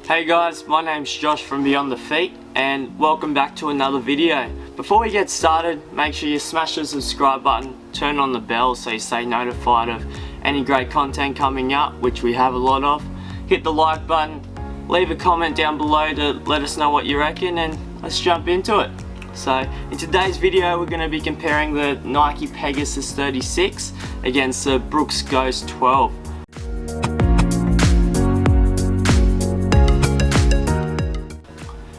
Hey guys, my name's Josh from Beyond Dafeet and welcome back to another video. Before we get started, make sure you smash the subscribe button, turn on the bell so you stay notified of any great content coming up, which we have a lot of. Hit the like button, leave a comment down below to let us know what you reckon, and let's jump into it. So in today's video we're going to be comparing the Nike Pegasus 36 against the Brooks Ghost 12.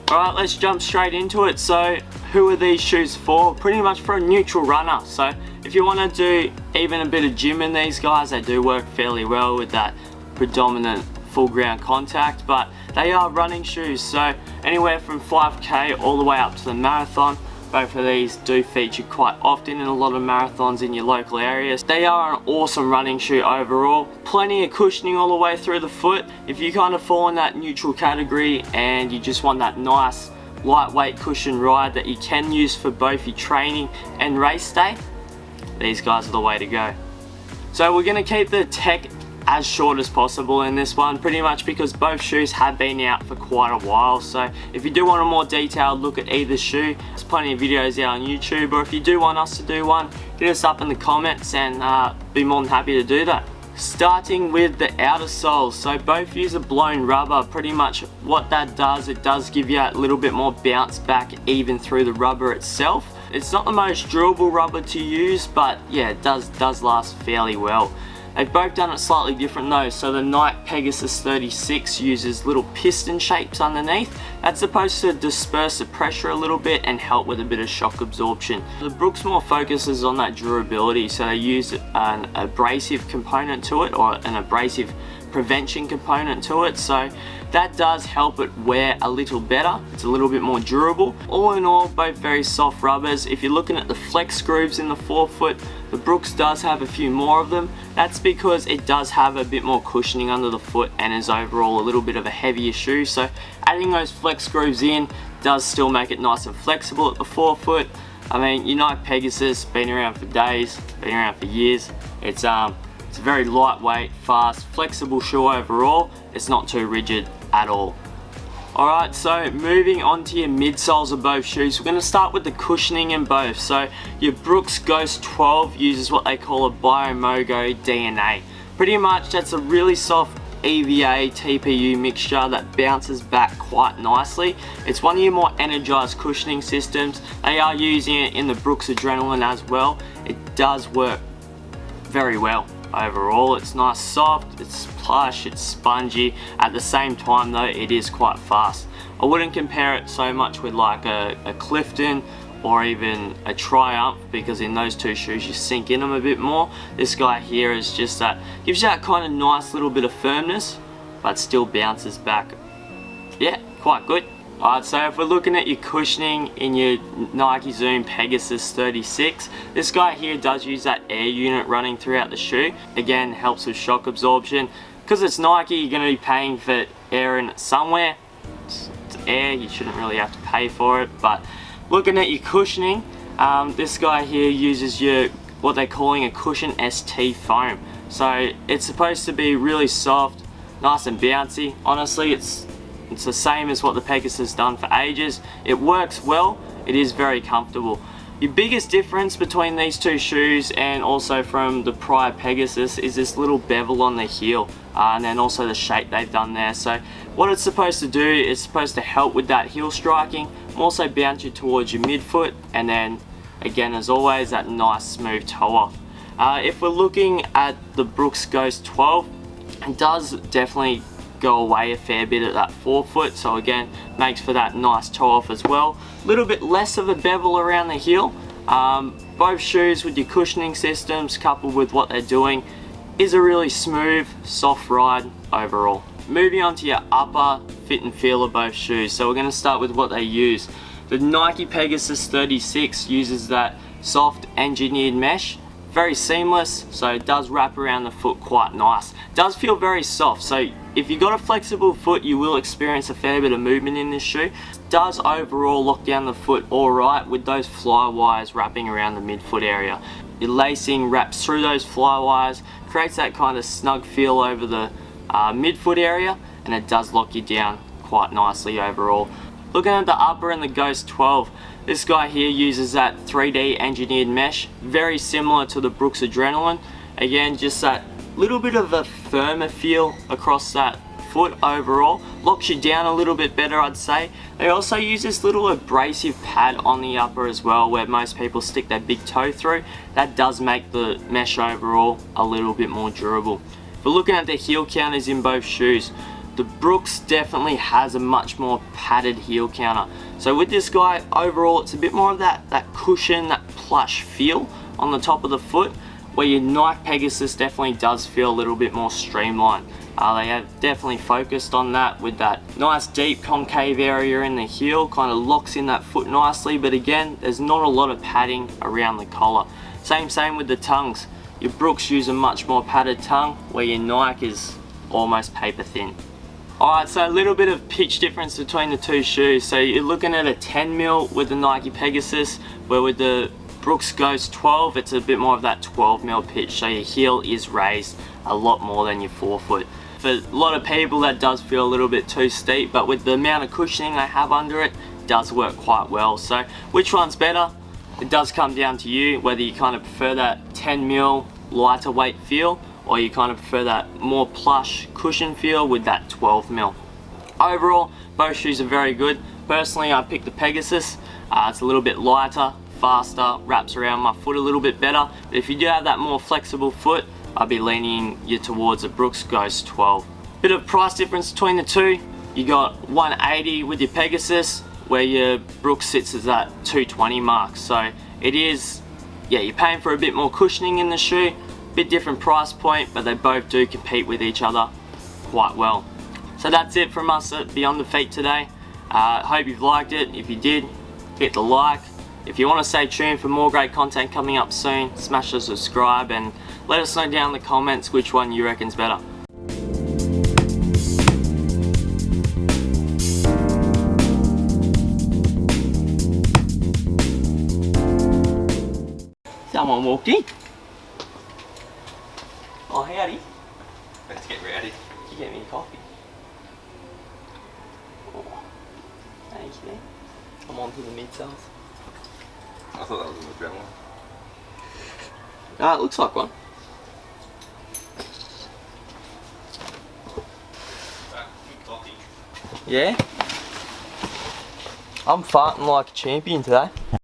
Alright, let's jump straight into it. So who are these shoes for? Pretty much for a neutral runner. So if you want to do even a bit of gym in these guys, they do work fairly well with that predominant full ground contact, but they are running shoes, so anywhere from 5k all the way up to the marathon. Both of these do feature quite often in a lot of marathons in your local areas. They are an awesome running shoe overall. Plenty of cushioning all the way through the foot. If you kind of fall in that neutral category and you just want that nice lightweight cushion ride that you can use for both your training and race day, these guys are the way to go. So we're going to keep the tech as short as possible in this one, pretty much because both shoes have been out for quite a while. So if you do want a more detailed look at either shoe, there's plenty of videos out on YouTube, or if you do want us to do one, hit us up in the comments and be more than happy to do that. Starting with the outer soles, so both use a blown rubber. Pretty much what that does, it does give you a little bit more bounce back even through the rubber itself. It's not the most durable rubber to use, but yeah, it does last fairly well. They've both done it slightly different though. So the Nike Pegasus 36 uses little piston shapes underneath. That's supposed to disperse the pressure a little bit and help with a bit of shock absorption. The Brooks more focuses on that durability, so they use an abrasive component to it, or an abrasive prevention component to it, so that does help it wear a little better. It's a little bit more durable. All in all, both very soft rubbers. If you're looking at the flex grooves in the forefoot, the Brooks does have a few more of them. That's because it does have a bit more cushioning under the foot and is overall a little bit of a heavier shoe, so adding those flex grooves in does still make it nice and flexible at the forefoot. I mean, your Nike Pegasus, been around for days, been around for years. It's a very lightweight, fast, flexible shoe overall. It's not too rigid at all. Alright, so moving on to your midsoles of both shoes, we're going to start with the cushioning in both. So your Brooks Ghost 12 uses what they call a Biomogo DNA. Pretty much that's a really soft EVA TPU mixture that bounces back quite nicely. It's one of your more energized cushioning systems. They are using it in the Brooks Adrenaline as well. It does work very well overall. It's nice, soft, it's plush, it's spongy. At the same time though, it is quite fast. I wouldn't compare it so much with like a Clifton or even a Triumph, because in those two shoes you sink in them a bit more. This guy here is just that, gives you that kind of nice little bit of firmness, but still bounces back. Yeah, quite good. Alright, so if we're looking at your cushioning in your Nike Zoom Pegasus 36, this guy here does use that air unit running throughout the shoe. Again, helps with shock absorption. Because it's Nike, you're going to be paying for air in it somewhere. It's air, you shouldn't really have to pay for it. But looking at your cushioning, this guy here uses your, what they're calling a Cushion ST foam. So it's supposed to be really soft, nice and bouncy. Honestly, it's the same as what the Pegasus has done for ages. It works well, it is very comfortable. Your biggest difference between these two shoes and also from the prior Pegasus is this little bevel on the heel, and then also the shape they've done there. So what it's supposed to do is supposed to help with that heel striking, also bounce you towards your midfoot, and then again, as always, that nice smooth toe off. If we're looking at the Brooks Ghost 12, it does definitely go away a fair bit at that forefoot, so again, makes for that nice toe off as well. A little bit less of a bevel around the heel. Both shoes with your cushioning systems coupled with what they're doing is a really smooth, soft ride overall. Moving on to your upper fit and feel of both shoes, so we're going to start with what they use. The Nike Pegasus 36 uses that soft engineered mesh. Very seamless, so it does wrap around the foot quite nice. It does feel very soft, so if you've got a flexible foot, you will experience a fair bit of movement in this shoe. It does overall lock down the foot alright with those fly wires wrapping around the midfoot area. Your lacing wraps through those fly wires, creates that kind of snug feel over the midfoot area, and it does lock you down quite nicely overall. Looking at the upper and the Ghost 12, this guy here uses that 3D engineered mesh, very similar to the Brooks Adrenaline. Again, just that little bit of a firmer feel across that foot overall, locks you down a little bit better, I'd say. They also use this little abrasive pad on the upper as well, where most people stick their big toe through. That does make the mesh overall a little bit more durable. But looking at the heel counters in both shoes, the Brooks definitely has a much more padded heel counter. So with this guy, overall it's a bit more of that cushion, that plush feel on the top of the foot, where your Nike Pegasus definitely does feel a little bit more streamlined. They have definitely focused on that with that nice deep concave area in the heel, kind of locks in that foot nicely, but again, there's not a lot of padding around the collar. Same with the tongues. Your Brooks use a much more padded tongue, where your Nike is almost paper thin. Alright, so a little bit of pitch difference between the two shoes. So you're looking at a 10mm with the Nike Pegasus, where with the Brooks Ghost 12, it's a bit more of that 12mm pitch, so your heel is raised a lot more than your forefoot. For a lot of people that does feel a little bit too steep, but with the amount of cushioning they have under it, does work quite well. So which one's better? It does come down to you, whether you kind of prefer that 10mm lighter weight feel, or you kind of prefer that more plush cushion feel with that 12mm. Overall, both shoes are very good. Personally, I picked the Pegasus. It's a little bit lighter, faster, wraps around my foot a little bit better. But if you do have that more flexible foot, I'd be leaning you towards a Brooks Ghost 12. Bit of price difference between the two. You got 180 with your Pegasus, where your Brooks sits at that 220 mark. So it is, yeah, you're paying for a bit more cushioning in the shoe, bit different price point, but they both do compete with each other quite well. So that's it from us at Beyond Dafeet today. Hope you've liked it. If you did, hit the like. If you want to stay tuned for more great content coming up soon, smash the subscribe and let us know down in the comments which one you reckon's better. Someone walked in. Oh, howdy. Let's get rowdy. You get me a coffee. Oh, thank you. I'm on to the Bensounds. I thought that was an adrenaline. It looks like one. Yeah? I'm farting like a champion today.